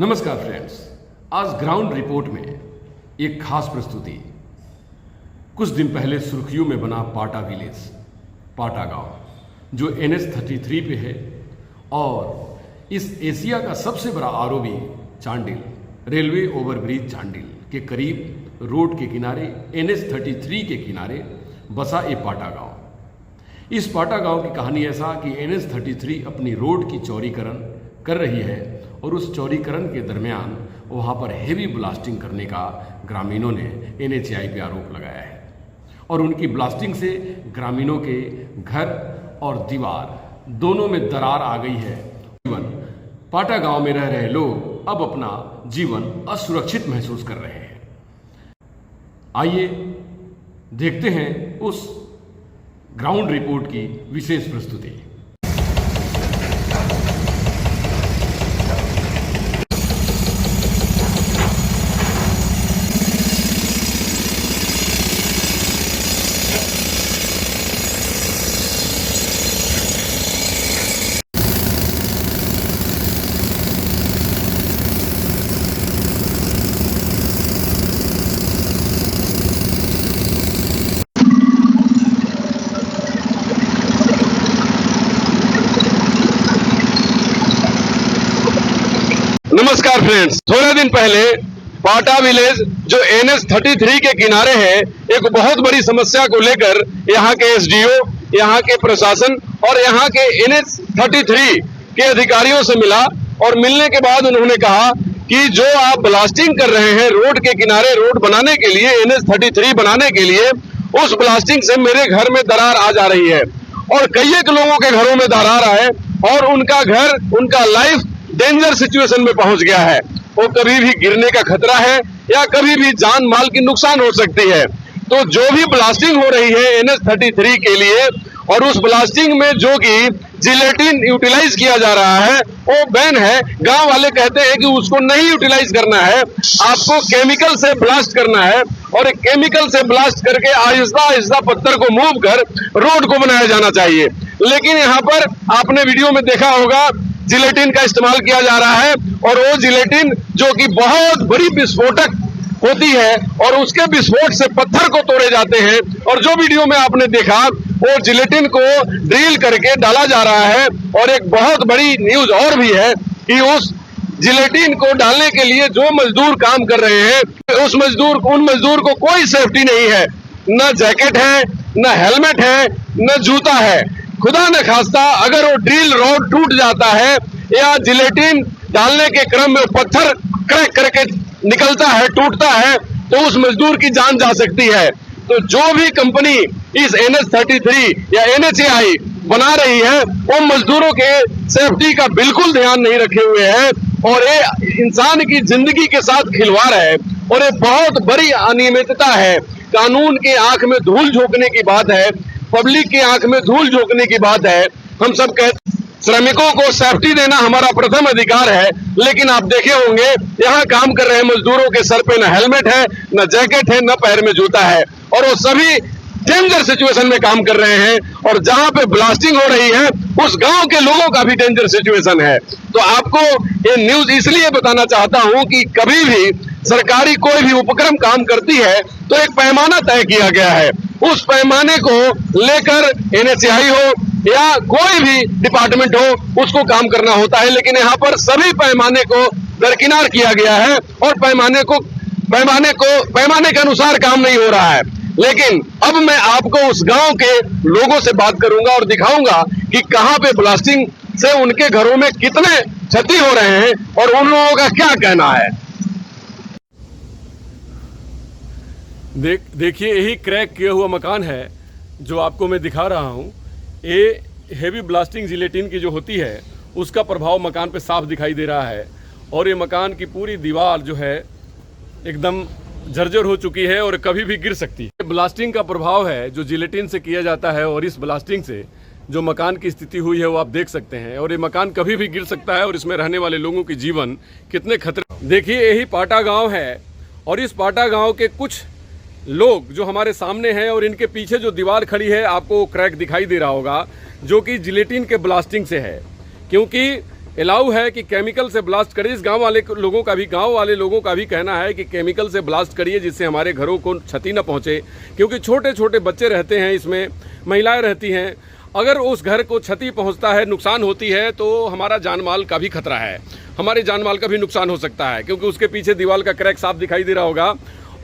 नमस्कार फ्रेंड्स, आज ground report में एक खास प्रस्तुति। कुछ दिन पहले सुर्खियों में बना पाटा विलेज, पाटा गांव जो NH-33 पे है और इस एशिया का सबसे बड़ा ROB Chandil railway overbridge Chandil के करीब रोड के किनारे NH-33 के किनारे बसा ये पाटा गांव। इस पाटा गांव की कहानी ऐसा कि NH-33 अपनी रोड की चौड़ीकरण कर रही है और उस चौड़ीकरण के दरमियान वहाँ पर हेवी ब्लास्टिंग करने का ग्रामीणों ने NHAI पे आरोप लगाया है और उनकी ब्लास्टिंग से ग्रामीणों के घर और दीवार दोनों में दरार आ गई है। पाटा गांव में रह रहे लोग अब अपना जीवन असुरक्षित महसूस कर रहे हैं। आइए देखते हैं उस ग्राउंड रिपोर्ट की विशेष प्रस्तुति। नमस्कार फ्रेंड्स, थोड़े दिन पहले पाटा विलेज जो NH-33 के किनारे है, एक बहुत बड़ी समस्या को लेकर यहाँ के SDO, यहाँ के प्रशासन और यहाँ के NH-33 के अधिकारियों से मिला और मिलने के बाद उन्होंने कहा कि जो आप ब्लास्टिंग कर रहे हैं रोड के किनारे, रोड बनाने के लिए, NH-33 बनाने के लिए, उस ब्लास्टिंग से मेरे घर में दरार आ जा रही है और कई एक लोगों के घरों में दरार आए और उनका घर, उनका लाइफ डेंजर सिचुएशन में पहुंच गया है। वो कभी भी गिरने का खतरा है या कभी भी जान माल की नुकसान हो सकती है। तो जो भी ब्लास्टिंग हो रही है NH-33 के लिए और उस ब्लास्टिंग में जो कि जिलेटिन यूटिलाइज किया जा रहा है वो बैन है। गांव वाले कहते हैं कि उसको नहीं यूटिलाइज करना है, आपको केमिकल से ब्लास्ट करना है और एक केमिकल से ब्लास्ट करके आहिस्ता आहिस्ता पत्थर को मूव कर रोड को बनाया जाना चाहिए। लेकिन यहाँ पर आपने वीडियो में देखा होगा जिलेटिन का इस्तेमाल किया जा रहा है और वो जिलेटिन जो कि बहुत बड़ी विस्फोटक होती है और उसके विस्फोट से पत्थर को तोड़े जाते हैं और जो वीडियो में आपने देखा वो जिलेटिन को ड्रिल करके डाला जा रहा है। और एक बहुत बड़ी न्यूज और भी है कि उस जिलेटिन को डालने के लिए जो मजदूर काम कर रहे हैं उन मजदूर को कोई सेफ्टी नहीं है, न जैकेट है, न हेलमेट है, न जूता है। खुदा न खास्ता अगर वो ड्रिल रॉड टूट जाता है या जिलेटिन डालने के क्रम में पत्थर क्रैक करके निकलता है, टूटता है, तो उस मजदूर की जान जा सकती है। तो जो भी कंपनी इस NH-33 या NHAI बना रही है वो मजदूरों के सेफ्टी का बिल्कुल ध्यान नहीं रखे हुए हैं और ये इंसान की जिंदगी के साथ खिलवाड़ है और ये बहुत बड़ी अनियमितता है। कानून के आंख में धूल झोंकने की बात है, पब्लिक की आंख में धूल झोंकने की बात है। हम सब कहते श्रमिकों को सेफ्टी देना हमारा प्रथम अधिकार है, लेकिन आप देखे होंगे यहाँ काम कर रहे मजदूरों के सर पे न हेलमेट है, न जैकेट है, न पैर में जूता है और वो सभी डेंजर सिचुएशन में काम कर रहे हैं और जहां पे ब्लास्टिंग हो रही है उस गांव के लोगों का भी डेंजर सिचुएशन है। तो आपको ये न्यूज इसलिए बताना चाहता हूं कि कभी भी सरकारी कोई भी उपक्रम काम करती है तो एक पैमाना तय किया गया है, उस पैमाने को लेकर NHAI हो या कोई भी डिपार्टमेंट हो उसको काम करना होता है। लेकिन यहाँ पर सभी पैमाने को दरकिनार किया गया है और पैमाने के अनुसार काम नहीं हो रहा है। लेकिन अब मैं आपको उस गांव के लोगों से बात करूंगा और दिखाऊंगा कि कहां पे ब्लास्टिंग से उनके घरों में कितने क्षति हो रहे हैं और उन लोगों का क्या कहना है। देखिए, यही क्रैक किया हुआ मकान है जो आपको मैं दिखा रहा हूं। ये हेवी ब्लास्टिंग जिलेटिन की जो होती है उसका प्रभाव मकान पे साफ दिखाई दे रहा है और ये मकान की पूरी दीवार जो है एकदम जर्जर हो चुकी है और कभी भी गिर सकती है। ब्लास्टिंग का प्रभाव है जो जिलेटिन से किया जाता है और इस ब्लास्टिंग से जो मकान की स्थिति हुई है वो आप देख सकते हैं और ये मकान कभी भी गिर सकता है और इसमें रहने वाले लोगों की जीवन कितने खतरे। देखिए, यही पाटा गांव है और इस पाटा गांव के कुछ लोग जो हमारे सामने हैं और इनके पीछे जो दीवार खड़ी है आपको क्रैक दिखाई दे रहा होगा जो कि जिलेटिन के ब्लास्टिंग से है, क्योंकि अलाउ है कि केमिकल से ब्लास्ट करिए। इस गांव वाले लोगों का भी कहना है कि केमिकल से ब्लास्ट करिए जिससे हमारे घरों को क्षति न पहुंचे, क्योंकि छोटे छोटे बच्चे रहते हैं, इसमें महिलाएं रहती हैं। अगर उस घर को क्षति पहुंचता है, नुकसान होती है, तो हमारा जान माल का भी खतरा है, हमारे जान माल का भी नुकसान हो सकता है, क्योंकि उसके पीछे दीवार का क्रैक साफ दिखाई दे रहा होगा।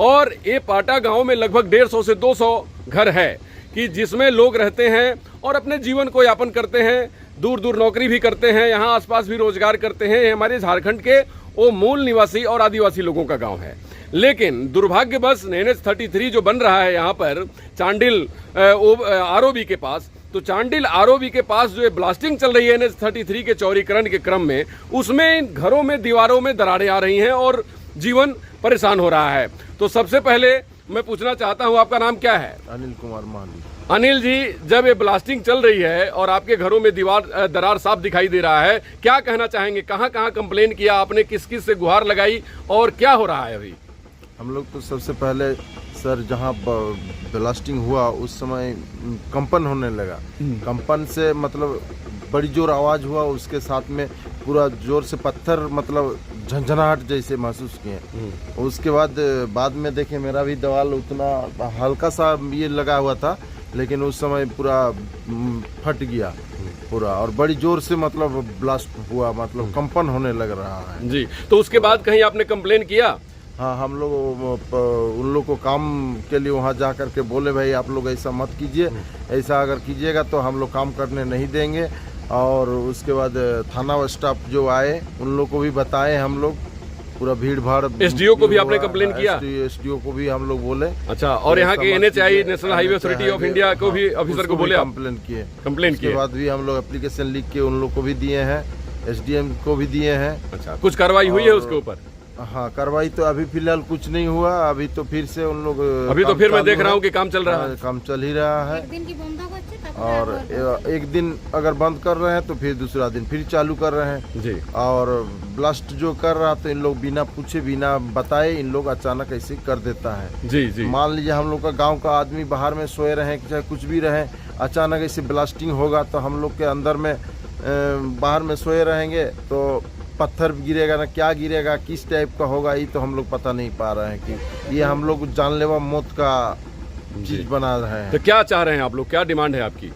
और ये पाटा गाँव में लगभग 150 से 200 घर है कि जिसमें लोग रहते हैं और अपने जीवन को यापन करते हैं, दूर दूर नौकरी भी करते हैं, यहाँ आसपास भी रोजगार करते हैं। ये हमारे झारखंड के वो मूल निवासी और आदिवासी लोगों का गांव है। लेकिन दुर्भाग्यवश NH-33 जो बन रहा है यहाँ पर चांडिल आरओबी के पास, तो चांडिल आरओबी के पास जो ब्लास्टिंग चल रही है NH-33 के चौड़ीकरण के क्रम में, उसमें घरों में दीवारों में दरारें आ रही हैं और जीवन परेशान हो रहा है। तो सबसे पहले मैं पूछना चाहता हूँ, आपका नाम क्या है? अनिल कुमार माली। अनिल जी, जब ये ब्लास्टिंग चल रही है और आपके घरों में दरार साफ दिखाई दे रहा है, क्या कहना चाहेंगे? कहाँ कहाँ कंप्लेन किया आपने, किस किस से गुहार लगाई और क्या हो रहा है अभी? हम लोग तो सबसे पहले सर जहाँ ब्लास्टिंग हुआ उस समय कंपन होने लगा। कंपन से मतलब बड़ी जोर आवाज़ हुआ, उसके साथ में पूरा जोर से पत्थर मतलब झंझनाहट जैसे महसूस किए। उसके बाद में देखे मेरा भी दीवार उतना हल्का सा ये लगा हुआ था, लेकिन उस समय पूरा फट गया पूरा, और बड़ी जोर से मतलब ब्लास्ट हुआ, मतलब कंपन होने लग रहा है जी। तो उसके बाद कहीं आपने कंप्लेन किया? हाँ, हम लोग उन लोग को काम के लिए वहाँ जा कर के बोले भाई आप लोग ऐसा मत कीजिए, ऐसा अगर कीजिएगा तो हम लोग काम करने नहीं देंगे। और उसके बाद थाना स्टाफ जो आए उन लोग को भी बताए हम लोग, पूरा भीड़ भाड़। एसडीओ को भी आपने कंप्लेन किया? एसडीओ को भी हम लोग बोले। अच्छा, और यहाँ के NHAI national highway authority of India को भी ऑफिसर को बोले? कंप्लेन किए। उसके बाद भी हम लोग एप्लीकेशन लिख के उन लोग को भी दिए हैं, SDM को भी दिए हैं। अच्छा, कुछ कार्रवाई हुई है उसके ऊपर? हाँ, कार्रवाई तो अभी फिलहाल कुछ नहीं हुआ। अभी तो फिर से उन लोग अभी तो फिर मैं देख रहा हूँ कि काम चल रहा है। काम चल ही रहा है, और एक दिन अगर बंद कर रहे हैं तो फिर दूसरा दिन फिर चालू कर रहे हैं जी। और ब्लास्ट जो कर रहा तो इन लोग बिना पूछे बिना बताए इन लोग अचानक ऐसे कर देता है। जी जी। मान लीजिए हम लोग का गांव का आदमी बाहर में सोए रहे, चाहे कुछ भी रहे, अचानक ऐसे ब्लास्टिंग होगा तो हम लोग के अंदर में बाहर में सोए रहेंगे तो पत्थर गिरेगा ना, क्या गिरेगा, किस टाइप का होगा, ये तो हम लोग पता नहीं पा रहे हैं कि ये हम लोग जानलेवा मौत का चीज बना रहे हैं। तो क्या चाह रहे हैं आप लोग, क्या डिमांड है आपकी?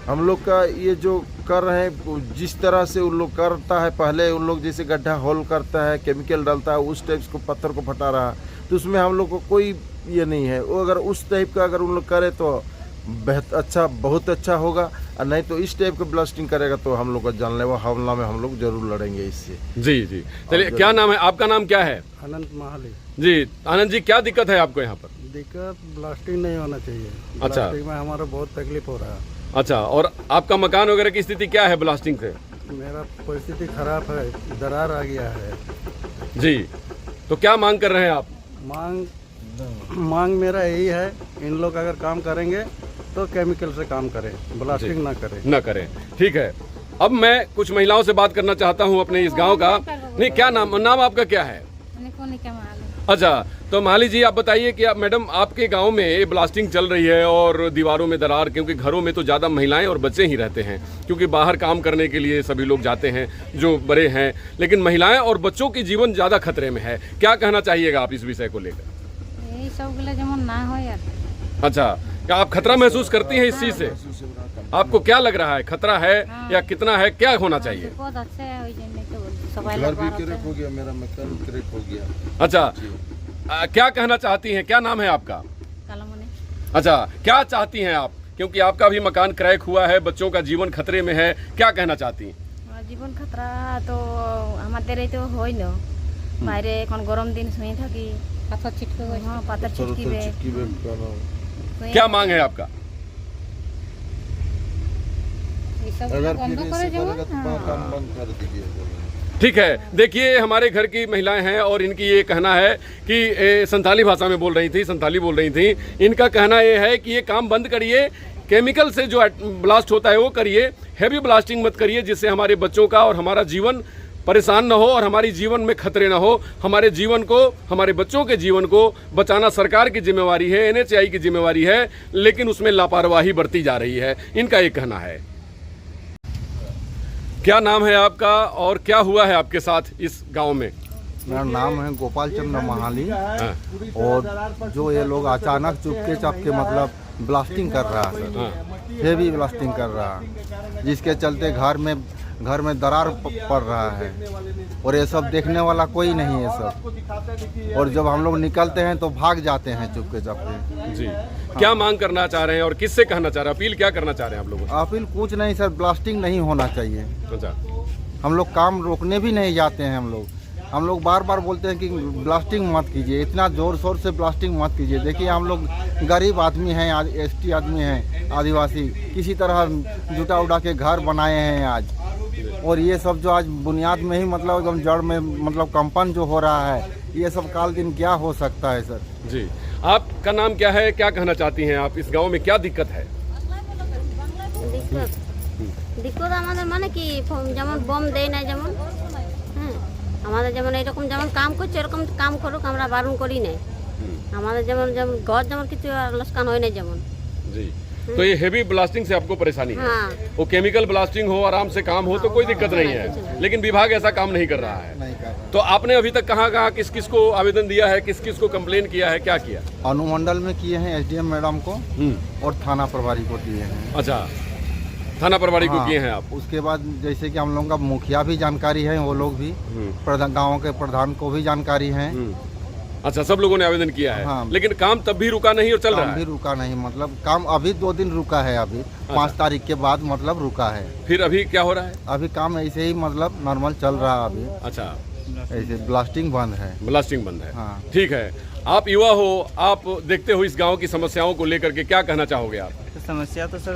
हम लोग का ये जो कर रहे हैं, जिस तरह से उन लोग करता है, पहले उन लोग जैसे गड्ढा होल करता है, केमिकल डालता है, उस टाइप को पत्थर को फटा रहा है, तो उसमें हम लोग को कोई ये नहीं है। वो अगर उस टाइप का अगर उन लोग करे तो अच्छा, बहुत अच्छा होगा, और नहीं तो इस टाइप का ब्लास्टिंग करेगा तो हम लोग का जानलेवा हमला में हम लोग जरूर लड़ेंगे इससे। जी जी। चलिए, क्या नाम है आपका? नाम क्या है? अनंत महाली जी। आनंद जी, क्या दिक्कत है आपको यहाँ पर? दिक्कत ब्लास्टिंग नहीं होना चाहिए। अच्छा। ब्लास्टिंग में हमारा बहुत तकलीफ हो रहा है। अच्छा, और आपका मकान वगैरह की स्थिति क्या है ब्लास्टिंग से? मेरा परिस्थिति खराब है, दरार आ गया है जी। तो क्या मांग कर रहे हैं आप? मांग मेरा यही है, इन लोग अगर काम करेंगे तो केमिकल से काम करें, ब्लास्टिंग ना करें। ठीक है। अब मैं कुछ महिलाओं से बात करना चाहता हूँ अपने इस गांव का। नहीं, क्या नाम आपका क्या है? अच्छा, तो माली जी आप बताइए कि आप मैडम आपके गांव में ये ब्लास्टिंग चल रही है और दीवारों में दरार, क्योंकि घरों में तो ज़्यादा महिलाएं और बच्चे ही रहते हैं, क्योंकि बाहर काम करने के लिए सभी लोग जाते हैं जो बड़े हैं, लेकिन महिलाएं और बच्चों की जीवन ज़्यादा खतरे में है। क्या कहना चाहिएगा आप इस विषय को लेकर? यही सब ना हो यार। अच्छा, क्या आप खतरा महसूस करती हैं इस चीज़ से? आपको क्या लग रहा है, खतरा है या कितना है, क्या होना चाहिए? बहुत अच्छा है, घर भी क्रैक हो गया, मेरा मकान क्रैक हो गया। अच्छा, क्या कहना चाहती हैं? क्या नाम है आपका? कलमुनी। अच्छा, क्या चाहती हैं आप, क्योंकि आपका भी मकान क्रैक हुआ है, बच्चों का जीवन खतरे में है, क्या कहना चाहती हैं? जीवन खतरा तो हमारे तो हो न বাইরে এখন গরম দিন শুয়ে থাকি, পাথর ছিটকে হ্যাঁ পাথর ছিটকিবে। क्या मांग है आपका? अगर बंद कर दीजिए। ठीक है, देखिए हमारे घर की महिलाएं हैं और इनकी ये कहना है कि संथाली भाषा में बोल रही थी। इनका कहना ये है कि ये काम बंद करिए, केमिकल से जो ब्लास्ट होता है वो करिए, हैवी ब्लास्टिंग मत करिए, जिससे हमारे बच्चों का और हमारा जीवन परेशान न हो और हमारी जीवन में खतरे न हो। हमारे जीवन को, हमारे बच्चों के जीवन को बचाना सरकार की जिम्मेवारी है, NHAI की जिम्मेवारी है, लेकिन उसमें लापरवाही बरती जा रही है, इनका ये कहना है। क्या नाम है आपका और क्या हुआ है आपके साथ इस गांव में? मेरा नाम है गोपाल चंद्र महाली। हाँ, और जो ये लोग अचानक चुपके चापके मतलब ब्लास्टिंग कर रहा है सर, हाँ, हेवी ब्लास्टिंग कर रहा है, जिसके चलते घर में दरार पड़ रहा है और ये सब देखने वाला कोई नहीं है सब। और जब हम लोग निकलते हैं तो भाग जाते हैं चुपके चापके। जी। क्या मांग करना चाह रहे हैं और किससे कहना चाह रहे हैं, अपील क्या करना चाह रहे हैं आप लोगों अपील कुछ नहीं सर, ब्लास्टिंग नहीं होना चाहिए। से? अच्छा, हम लोग काम रोकने भी नहीं जाते हैं। हम लोग बार बार बोलते हैं कि ब्लास्टिंग मत कीजिए, इतना ज़ोर शोर से ब्लास्टिंग मत कीजिए। देखिए हम लोग गरीब आदमी हैं, ST आदमी हैं, आदिवासी, किसी तरह जुटा उड़ा के घर बनाए हैं आज। और ये सब जो आज बुनियाद में ही मतलब एकदम जड़ में मतलब कंपन जो हो रहा है, ये सब काल दिन क्या हो सकता है सर। जी। आपका नाम क्या है, क्या कहना चाहती हैं आप? इस गांव में क्या दिक्कत है? দিকত আমাদের মানে কি যেমন বম দেয় না, যেমন হ্যাঁ আমাদের যেমন এরকম যেমন কাম করছে এরকম কাম করুক, আমরা বারণ করি নাই। আমাদের যেমন যেমন ঘর যেমন কিছু লোকসান হয় না যেমন। जी। तो ये हेवी ब्लास्टिंग से आपको परेशानी है? हाँ। वो केमिकल ब्लास्टिंग हो, आराम से काम हो तो कोई दिक्कत नहीं है, लेकिन विभाग ऐसा काम नहीं कर रहा है। तो आपने अभी तक कहाँ कहाँ किस किस को आवेदन दिया है, किस किस को कंप्लेन किया है, क्या किया? अनुमंडल में किए हैं SDM मैडम को और थाना प्रभारी को दिए हैं। अच्छा, थाना प्रभारी को हाँ, किए हैं आप? उसके बाद जैसे कि हम लोगों का मुखिया भी जानकारी है, वो लोग भी गाँव के प्रधान को भी जानकारी है। अच्छा, सब लोगों ने आवेदन किया है। हाँ। लेकिन काम तब भी रुका नहीं और चल रहा काम भी है? रुका नहीं, मतलब काम अभी 2 दिन रुका है, अभी 5 तारीख के बाद मतलब रुका है। फिर अभी क्या हो रहा है? अभी काम ऐसे ही मतलब नॉर्मल चल रहा है अभी, अच्छा, ऐसे ब्लास्टिंग बंद है। ब्लास्टिंग बंद है। हाँ। ठीक है, आप युवा हो, आप देखते हो इस गांव की समस्याओं को लेकर के, क्या कहना चाहोगे आप? समस्या तो सर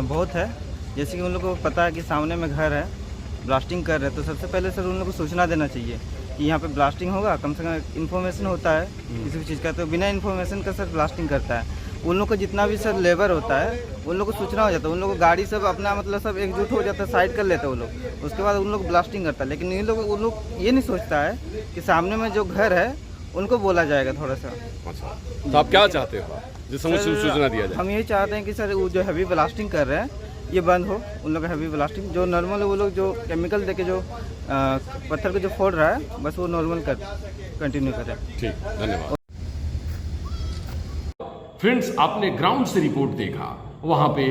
बहुत है। जैसे कि उन लोगों को पता है कि सामने में घर है, ब्लास्टिंग कर रहे हैं, तो सबसे पहले सर उन लोगों को सूचना देना चाहिए कि यहाँ पे ब्लास्टिंग होगा। कम से कम इन्फॉर्मेशन होता है किसी भी चीज़ का, तो बिना इन्फॉर्मेशन का सर ब्लास्टिंग करता है। उन लोग को जितना भी सर लेबर होता है उन लोग को सूचना हो जाता है, उन लोग को गाड़ी सब अपना मतलब सब एकजुट हो जाता है, साइड कर लेते हैं वो लोग, उसके बाद उन लोग ब्लास्टिंग करता है। लेकिन उन लोग ये नहीं सोचता है कि सामने में जो घर है उनको बोला जाएगा थोड़ा सा। अच्छा, तो आप क्या चाहते हो जिस समय सर, सूचना दिया जाए? हम यही चाहते हैं कि सर वो जो हैवी ब्लास्टिंग कर रहे हैं ये बंद हो। उन लोग का हैवी ब्लास्टिंग जो नॉर्मल वो लोग जो केमिकल देके जो पत्थर को जो फोड़ रहा है, बस वो नॉर्मल कंटिन्यू करें। ठीक, धन्यवाद। फ्रेंड्स, आपने ग्राउंड से रिपोर्ट देखा, वहां पे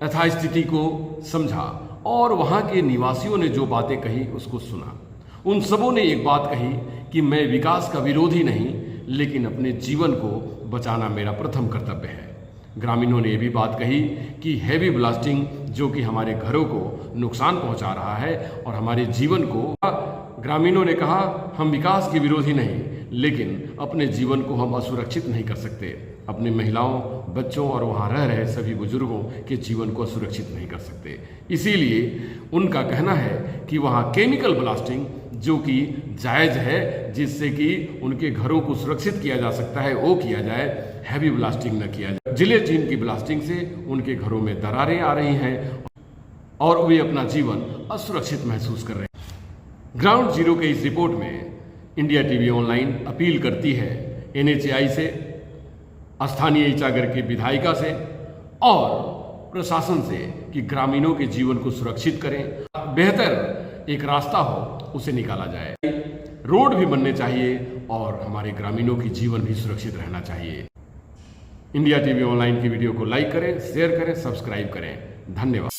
यथास्थिति को समझा और वहां के निवासियों ने जो बातें कही उसको सुना। उन सबों ने एक बात कही कि मैं विकास का विरोधी नहीं, लेकिन अपने जीवन को बचाना मेरा प्रथम कर्तव्य है। ग्रामीणों ने ये भी बात कही कि हैवी ब्लास्टिंग जो कि हमारे घरों को नुकसान पहुंचा रहा है और हमारे जीवन को, ग्रामीणों ने कहा हम विकास के विरोधी नहीं, लेकिन अपने जीवन को हम असुरक्षित नहीं कर सकते, अपनी महिलाओं, बच्चों और वहाँ रह रहे सभी बुजुर्गों के जीवन को असुरक्षित नहीं कर सकते। इसीलिए उनका कहना है कि वहाँ केमिकल ब्लास्टिंग जो कि जायज़ है, जिससे कि उनके घरों को सुरक्षित किया जा सकता है, वो किया जाए, हैवी ब्लास्टिंग न किया जाए। जिलेटिन की ब्लास्टिंग से उनके घरों में दरारें आ रही हैं और वे अपना जीवन असुरक्षित महसूस कर रहे हैं। ग्राउंड जीरो के इस रिपोर्ट में इंडिया टीवी ऑनलाइन अपील करती है NHAI से, स्थानीय ईचागर के विधायिका से और प्रशासन से कि ग्रामीणों के जीवन को सुरक्षित करें, बेहतर एक रास्ता हो उसे निकाला जाए, रोड भी बनने चाहिए और हमारे ग्रामीणों की जीवन भी सुरक्षित रहना चाहिए। इंडिया टीवी ऑनलाइन की वीडियो को लाइक करें, शेयर करें, सब्सक्राइब करें। धन्यवाद।